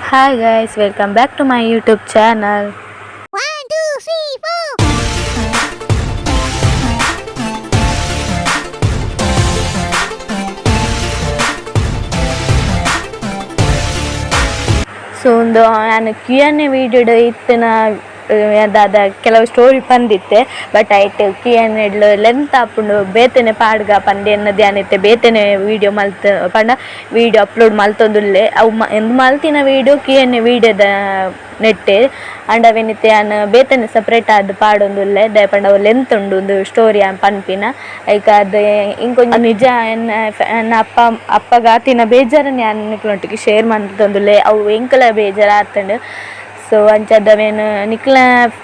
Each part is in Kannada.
Hi guys, welcome back to my YouTube channel. One, two, three, four. So ನಾನು Q&A ವಿಡಿಯೋಡು ಇತ್ತಿನ ಅದಾದ ಕೆಲವು ಸ್ಟೋರಿ ಪಂದಿತ್ತೆ ಬಟ್ ಐಟ್ Q&A ಲೆಂತ್ ಆಪುಂಡು ಬೇತೆನೆ ಪಾಡ್ಗ ಪಂದೆ ಎನ್ನದು ಯಾನಿತ್ತೆ ಬೇತೆನೆ ವೀಡಿಯೋ ಪಂಡ ವೀಡಿಯೋ ಅಪ್ಲೋಡ್ ಮಲ್ತೊಂದುಲ್ಲೆ ಅವು ಎಂದ್ ಮಲ್ತಿನ ವೀಡಿಯೋ Q&A ವಿಡಿಯೋದ ನೆಟ್ಟೆ ಅಂಡ್ ಅವೆನಿತ್ತೆ ನಾನು ಬೇತೆನೆ ಸಪ್ರೇಟ್ ಆದ್ ಪಾಡೊಂದುಲ್ಲೆ ದಯಪಂಡ ಅವು ಲೆಂತ್ ಉಂಡು ಒಂದು ಸ್ಟೋರಿ ಪನ್ಪಿನ ಐಕ ಅದು ಇಂಕೊಂಚ ನಿಜ ಎನ್ನ ಅಪ್ಪಗಾತಿನ ಬೇಜಾರನ್ನ ಯಾನೊಟ್ಟಿಗೆ ಶೇರ್ ಮಂತೊಂದುಲ್ಲೆ ಅವು ಎಂಕಲ ಬೇಜಾರು ಆತಂಡು ಸೊ ಅಂಚದವೇನು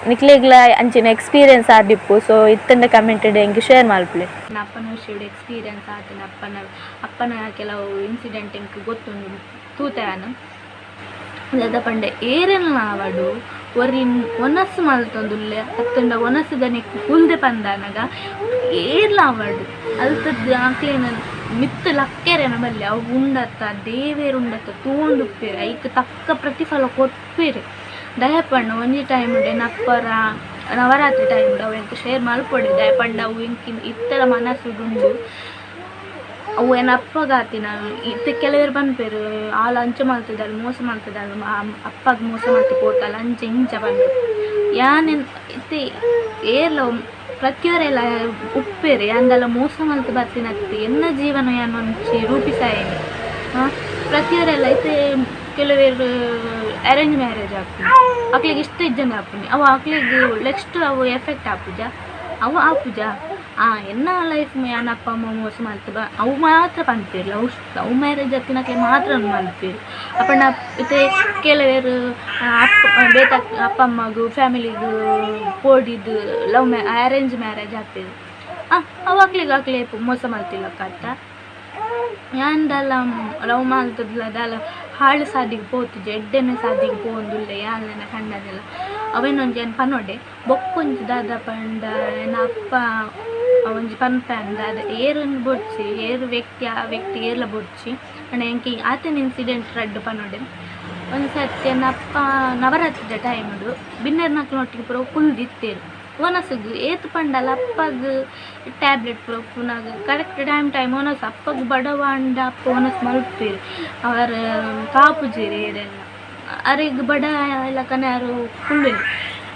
ನಿಕ್ಲೆಗ್ಲ ಅಂಚಿನ ಎಕ್ಸ್ಪೀರಿಯನ್ಸ್ ಆದಿಪ್ಪು ಸೊ ಇತ್ತಂಡ ಕಮೆಂಟೆಡ್ ಎಂಗೆ ಶೇರ್ ಮಲ್ಪಲೆ ಅಪ್ಪನ ವಿಷಯದ ಎಕ್ಸ್ಪೀರಿಯನ್ಸ್ ಆತನ ಅಪ್ಪನ ಕೆಲವು ಇನ್ಸಿಡೆಂಟ್ ಎಂಕ್ ಗೊತ್ತುಂಡು ತೂತಾನು ಅದ ಪಂಡೆ ಏರೆಲ್ಲ ಆವಡು ಒರಿನ್ ಒನಸ್ಸು ಮಲ್ತೊಂದುಲ್ಲೆ ಅತ್ತಂಡ ಒನಸ್ಸುದ ನೆಕ್ಕು ಕುಲ್ದೆ ಪಂದಾನಗ ಏರ್ಲ ಆವಡು ಅಲ್ತದ್ದು ಆಕ್ಲೇನ ಮಿತ್ತು ಲಕ್ಕೆರೆನ ಬಲ್ಲೆ ಅವು ಉಂಡತ್ತ ದೇವೇರು ಉಂಡತ್ತ ತೂಂಡುಪ್ಪೇರು ಐಕ್ ತಕ್ಕ ಪ್ರತಿಫಲ ಕೊಟ್ಪೇರು ದಯಪಂಡ ಒಂಜಿ ಟೈಮ್ ಉಂಡೆ ನಪ್ಪರ ನವರಾತ್ರಿ ಟೈಮ್ ಉಂಡು ಅವು ಎಂಕ್ ಶೇರ್ ಮಲ್ಪೊಡೆ ದಯಪಂಡ ಅವು ಎಂಕಿನ ಇತ್ತರ ಮನಸ್ಸುಡುಂಡು ಅವು ಏನು ಅಪ್ಪಗಾತಿನ ಇತ್ತೆ ಕೆಲವರು ಬಂದ್ಪೇರು ಆಳು ಅಂಚೆ ಮಲ್ತದಾಳು ಮೋಸ ಮಲ್ತದಾಳು ಅಪ್ಪಗೆ ಮೋಸ ಮಲ್ತಿ ಪೋತಲ್ಲ ಅಂಚೆ ಇಂಚ ಬಂದು ಯಾನೆನ್ ಇತ್ತೆ ಏರ್ಲ ಪ್ರತಿಯೊರೆಲ್ಲ ಉಪ್ಪೇರೆ ಅಂದೆಲ್ಲ ಮೋಸ ಮಲ್ತು ಬರ್ತೀನತ್ತಿ ಎನ್ನ ಜೀವನ ಯಾನು ಮಂಚಿ ರೂಪಿಸಾಯೇನಿ ಪ್ರತಿಯೊರೆಲ್ಲ ಇತ್ತೆ ಕೆಲವರು ಅರೇಂಜ್ ಮ್ಯಾರೇಜ್ ಆಗ್ತದೆ ಅಕ್ಲಿಗೆ ಇಷ್ಟ ಇಜ್ಜನ ಆಪುನಿ ಅವು ಅಕ್ಲಿಗೆ ನೆಕ್ಸ್ಟ್ ಅವು ಎಫೆಕ್ಟ್ ಆಪುಜ ಅವು ಆಪುಜ ಎನ್ನ ಲೈಫ್ ಯಾನ ಅಪ್ಪ ಅಮ್ಮ ಮೋಸ ಮಲ್ತದ ಅವು ಮಾತ್ರ ಪಂತಿರ್ಲ ಅವು ಮ್ಯಾರೇಜ್ ಹತ್ತಿನಕ್ಲೆ ಮಾತ್ರ ಮಲ್ಪೇರು ಅಪ್ಪಣ್ಣ ಮತ್ತೆ ಕೆಲವರು ಬೇತ ಅಪ್ಪ ಅಮ್ಮಗೂ ಫ್ಯಾಮಿಲಿಗೂ ಪೋಡಿದ್ದು ಅರೇಂಜ್ ಮ್ಯಾರೇಜ್ ಆಗ್ತದೆ ಅವು ಅಕ್ಲೆ ಮೋಸ ಮಲ್ತಿಲ್ಲಕ್ಕಂತ ಯಾಂದಲ್ಲ ಲವ್ ಮಲ್ತದ್ಲ ಅದಲ್ಲ ಹಾಳು ಸಾದಿಗೆ ಪೋತುಜೆ ಎಡ್ಡೆನೆ ಸಾದಿಗೆ ಪೋಂದುಲ್ಲೆ ಯಾನೆನ ಕಂಡದೆಲ್ಲ ಅವೇನೊಂದು ಏನು ಪನ್ನೊಡೆ ಬೊಕ್ಕೊಂಜಿ ದಾದ ಪಂಡ ಏನ ಅಪ್ಪ ಒಂಜಿ ಪನ್ಪಂದ ಅದು ಏರನ್ನು ಬೊಡ್ಸಿ ಏರು ವ್ಯಕ್ತಿ ಆ ವ್ಯಕ್ತಿ ಏರ್ಲ ಬೊಡ್ಸಿ ಅಣ್ಣ ಎಂಕಿ ಆತನ ಇನ್ಸಿಡೆಂಟ್ ರಡ್ಡು ಪನ್ನೊಡೆ ಒಂದು ಸರ್ತಿ ನನ್ನ ಅಪ್ಪ ನವರಾತ್ರಿದ ಟೈಮುಡು ಬಿನ್ನೆರ್ನಕ್ಲೊಟ್ಟಿಗೆ ಪುರ ಕುಲ್ದಿತ್ತೇರು ಒನಸುಗು ಏತು ಪಂಡಲ್ಲ ಅಪ್ಪಗೆ ಟ್ಯಾಬ್ಲೆಟ್ ಪುರ ಪುನಗ ಕರೆಕ್ಟ್ ಟೈಮ್ ಒನಸು ಅಪ್ಪಗೆ ಬಡವಾಂಡ ಅಪ್ಪ ಒನಸು ಮಲ್ಪೇರು ಅವರ ಕಾಪುಜೀರಿ ಏರೆಲ್ಲ ಅರೆಗ್ ಬಡ ಎಲ್ಲ ಕನ್ಯಾರು ಕುಳ್ಳು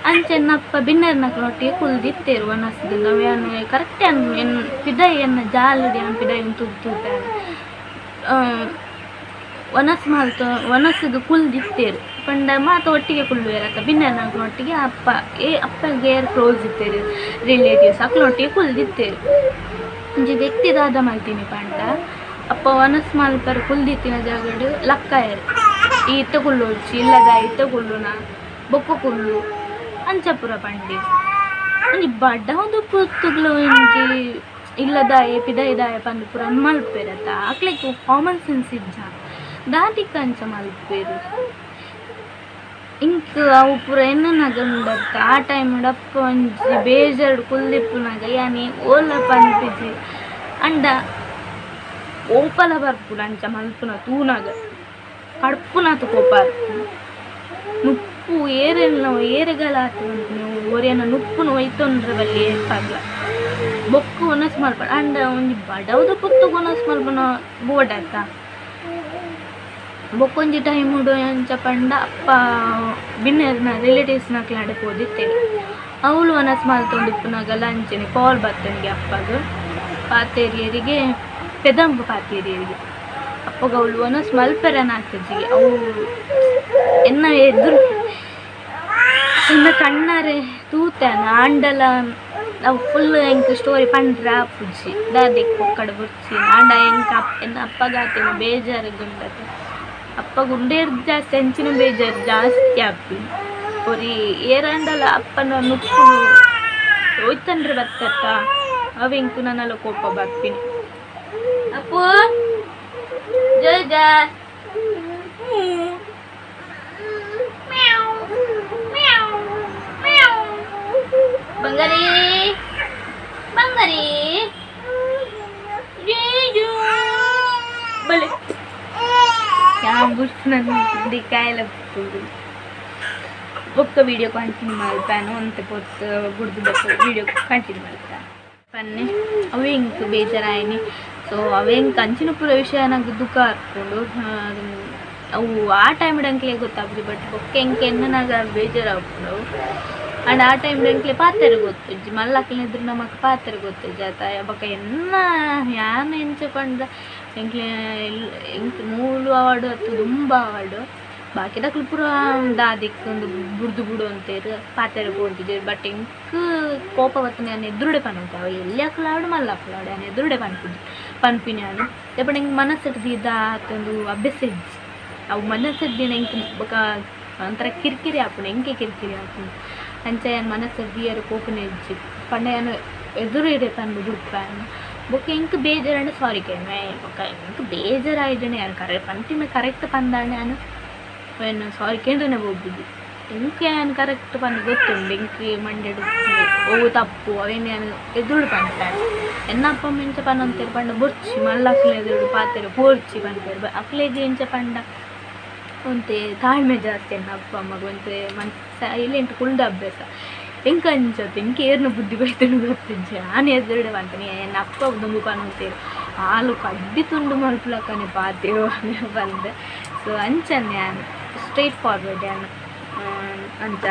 ಅಂಚೆನ್ನಪ್ಪ ಬಿನ್ನೆರ್ನಕ್ಲೊಟ್ಟಿಗೆ ಕುಲ್ದಿತ್ತೇರು ಒನಸುದು ನಾವೇನು ಕರೆಕ್ಟ್ ಏನು ಪಿದೈ ಎನ್ನ ಜಾಲುಡಿ ಪಿದೈ ತುರ್ತಾರೆ ಒನಸುದು ಕುಲ್ದಿತ್ತೇರು ಪಂಡ ಮಾತ ಒಟ್ಟಿಗೆ ಕುಳ್ಳುವೇರಕ್ಕ ಬಿನ್ನೆರ್ನಕ್ಲೊಟ್ಟಿಗೆ ಅಪ್ಪಗೆ ಏರ್ ಕ್ಲೋಸ್ ಇತ್ತೇರು ರಿಲೇಟಿವ್ಸ್ ಅಕ್ಲೊಟ್ಟಿಗೆ ಕುಲ್ದಿತ್ತೇರು ಒಂಜಿ ವ್ಯಕ್ತಿದಾದ ಮಲ್ತೀನಿ ಪಂಡ ಅಪ್ಪ ಒನಸು ಮಲ್ಪರು ಕುಲ್ದಿತ್ತಿನ ಜಾಗಡು ಲಕ್ಕ ಏರು ಈ ಇತ್ತ ಕುಳ್ಳೋಡ್ಚಿ ಇಲ್ಲದ ಇತ್ತ ಕುಳ್ಳುನ ಬೊಕ್ಕ ಕುಳ್ಳು ಅಂಚಪುರ ಪಂಡಿ ಒಂಜಿ ಬಡ್ಡ ಒಂದು ಪುತ್ತುಗ್ಲು ಒಂಜಿ ಇಲ್ಲದಾಯ ಪಿದಾಯ ಪಂದು ಪುರ ಮಲ್ಪೇರತ್ತ ಅಕ್ಲಿಕ್ಕೆ ಕಾಮನ್ ಸೆನ್ಸ್ ಇಜ್ಜ ದಾಟಿಕ ಅಂಚ ಮಲ್ಪೇರು ಇಂಕ್ ಅವು ಪೂರ ಎನ್ನನಾಗ ಉಂಡತ್ತ ಆ ಟೈಮ್ ಅಪ್ಪ ಒಂಜಿ ಬೇಜಾರು ಕುಲ್ದಿಪ್ಪುನಾಗ ಯಾನಿ ಓಲ ಪಂಪಿಜಿ ಅಂಡ ಓಪಲ ಬರ್ಪುನ ಅಂಚ ಮಲ್ಪುನ ತೂನಾಗ ಕಡ್ಪುನಾತು ಕೋಪಾರ ನುಪ್ಪು ಏರೆಗಳಾತು ನೀವು ಒರೇನ ನುಪ್ಪುನು ಒಯ್ತೊಂಡ್ರೆ ಬಲ್ಲಿ ಏರ್ಪಾಗ್ಲ ಬೊಕ್ಕು ಒನಸು ಮಲ್ಪಣ ಅಂಡ ಒಂಜಿ ಬಡವದು ಪುತ್ತುಗು ಒನಸು ಮಲ್ಪನ ಬೋಡಾತ ಬೊಕ್ಕೊಂಜಿ ಟೈಮ್ ಉಡು ಅಂಚ ಪಂಡ ಅಪ್ಪ ಬಿನ್ನೆರ್ನ ರಿಲೇಟಿವ್ಸ್ನ ಕ್ಲಾಡೆ ಪೋದಿತ್ತೇವೆ ಅವಳು ಒನಸು ಮಲ್ತೊಂದುಪ್ಪುನಾಗ ಲಂಚನೆ ಕಾಲ್ ಬರ್ತನಿಗೆ ಅಪ್ಪಗೆ ಪಾತೇರಿಯರಿಗೆ ಪೆದಂಬು ಪಾತೇರಿಯರಿಗೆ ಅಪ್ಪಗ ಅವಳು ಒನಸು ಮಲ್ಪೆರನ ಆಗ್ತಜಿಗೆ ಅವು ಎನ್ನ ಎದುರು ಇನ್ನು ಕಣ್ಣಾರೆ ತೂತಾನ ಆಂಡಲ ನಾವು ಫುಲ್ ಎಂಕ್ ಸ್ಟೋರಿ ಪಂಡ್ರೆ ಆಪುಜಿ ದಾದಿಗೆ ಪೊಕ್ಕಡ ಬುರ್ಚಿ ಆಂಡ ಎನ್ನ ಅಪ್ಪಗಾತೇನು ಬೇಜಾರು ಗುಂಡತ್ತೆ ಅಪ್ಪ ಗುಂಡೇರ್ ಜಾಸ್ತಿ ಅಂಚಿನ ಬೇಜಾರು ಜಾಸ್ತಿ ಆಪಿ ಒರಿ ಏರಂಡಲ ಅಪ್ಪನ ನುಪ್ಪು ಹೋಯ್ತಂದ್ರೆ ಬರ್ತತ್ತ ಅವೆಂಕು ನನ್ನೆಲ್ಲ ಕೋಪ ಬರ್ತೀನಿ ಅಪ್ಪು ಜಯ ಬಂಗಾರಿ ಬಲೆ क्या बुझना दिखाए ಬಾಯೆಲ್ಲ ಬೊಕ್ಕ ವಿಡಿಯೋ ಕಂಟಿನ್ಯೂ ಮಾಡ್ತಾನು ಅಂತ ಪೊತ್ತು ಗುಡ್ದು ಬೊಕ್ಕ ವಿಡಿಯೋ ಕಂಟಿನ್ಯೂ ಮಾಡ್ತಾನೆ ಪನ್ನೆ ಅವೇ ಇಂಕ್ ಬೇಜಾರಾಯಿನಿ. ಸೊ ಅವೇ ಇಂಕ್ ಅಂಚಿನ ಪೂರ ವಿಷಯ ನಂಗೆ ದುಃಖ ಹಾಕ್ಕೊಂಡು ಅವು ಆ ಟೈಮ್ ಡಂಕ್ಲೆ ಗೊತ್ತಾಗ್ತದೆ. ಬಟ್ ಬೊಕ್ಕ ಎಂಕೆ ಎನ್ನನಾಗ ಬೇಜಾರಾಗ್ಕೊಂಡು ಅಂಡ್ ಆ ಟೈಮ್ ಡಂಕ್ಲೆ ಪಾತ್ರೆ ಗೊತ್ತಜ್ಜಿ ಮಲ್ಲಕ್ಲೆ ಇದ್ರು ನಮಗೆ ಪಾತ್ರೆ ಗೊತ್ತಜ್ಜಿ ಆತ ಬೊಕ್ಕ ಎನ್ನ ಯಾನ ಎಂಚ ಪಂಡ ಎಂಕ್ಲೆ ಎಂಕ್ 3 ಅವಾರ್ಡು ಹತ್ತು ತುಂಬ ಅವಾರ್ಡು ಬಾಕಿದಕ್ಲು ಪೂರ ದಾದಿಕ್ ಒಂದು ಬುಡ್ದು ಬುಡು ಅಂತೇರು ಪಾತ್ರೆ ಕೊಡ್ತಿದ್ದೆ. ಬಟ್ ಎಂಕ್ ಕೋಪ ಬತ್ತು ನಾನು ಎದುರುಡೆ ಪನ್ನುತ್ತೆ ಅವ ಎಲ್ಲಿ ಹಾಕ್ಲಾಡು ಮಲ್ಲ ಹಾಕ್ಲಾಡು ನಾನು ಎದುರುಡೆ ಪನ್ಪಿದ್ದೆ ಪನ್ಪಿನಿ ನಾನು ಎಪ್ಪಡ ಹೆಂಗೆ ಮನಸ್ಸಿಡ್ದಿದ್ದ ಆತೊಂದು ಅಭ್ಯಾಸ ಇಜ್ಜಿ ಅವು ಮನಸ್ಸಿದ್ದಿನ ಹೆಂಗೆ ಬೊಕ್ಕ ಒಂಥರ ಕಿರಿಕಿರಿ ಹಾಕೊಂಡು ಹೆಂಗೆ ಕಿರಿಕಿರಿ ಹಾಕೊಂಡು ಅಂಚ ಏನು ಮನಸ್ಸಿದ್ದಿಯರು ಕೋಪನ ಇಜ್ಜಿ ಪಂಡ ಏನು ಎದುರು ಇಡೆ ಪನ್ಬು ದುಡ್ಪಾನು ಬೊಕ್ಕ ಎಂಕ್ ಬೇಜಾರಂಡೆ ಸಾರಿ ಕೇಳ್ಮೆ ಬೊಕ್ಕ ಎಂಕ್ ಬೇಜಾರಾಯಿದ್ದಾನೆ ಯಾರು ಪಂಟಿನ ಕರೆಕ್ಟ್ ಪಂದಾಣೆ ನಾನು ಏನು ಸಾರಿ ಕೇಂದ್ರನೇ ಹೋಗ್ಬಿದ್ದು ಎಂಕ್ ಏನು ಕರೆಕ್ಟ್ ಪಂದು ಗೊತ್ತುಂಡು ಎಂಕ್ ಮಂಡ್ಯಡು ಓ ತಪ್ಪು ಅವೇನು ಏನು ಎದುರು ಪಂತಾನೆ ಎನ್ನಪ್ಪ ಮಿಂಚ ಪನ್ ಅಂತೇಳಿ ಪಂಡ ಬೊರ್ಚಿ ಮಲ್ಲಕ್ಲೆ ಎದುರು ಪಾತ್ರೆ ಪೋರ್ಚಿ ಪಂತೇಳಿ ಅಕ್ಲೆಗೆ ಇಂಚ ಪಂಡ ಒಂತೆ ತಾಳ್ಮೆ ಜಾಸ್ತಿ ಎನ್ನ ಅಪ್ಪ ಅಮ್ಮಗ ಒಂತೆ ಇಲ್ಲೆಂಟು ಕುಳ್ದ ಅಭ್ಯಾಸ ಎಂಕ ಅಂಚತ್ತು ಎಂಕ ಏರ್ನ ಬುದ್ಧಿ ಬೈತನು ಗೊತ್ತಿಜ್ಜೆ ನಾನು ಎದುರುಡೆ ಬಂತೇನೆ ಎನ್ನ ಅಪ್ಪ ದುಂಬು ಪನ್ ಅಂತೇಳಿ ಹಾಲು ಕಡ್ಡಿ ತುಂಡು ಮಲ್ಪಲಕ್ಕನೆ ಪಾತೇವು ಬಂದೆ. ಸೊ ಅಂಚನೆ ನಾನು ಸ್ಟ್ರೈಟ್ ಫಾರ್ವರ್ಡ್ ಯಾನು ಅಂತ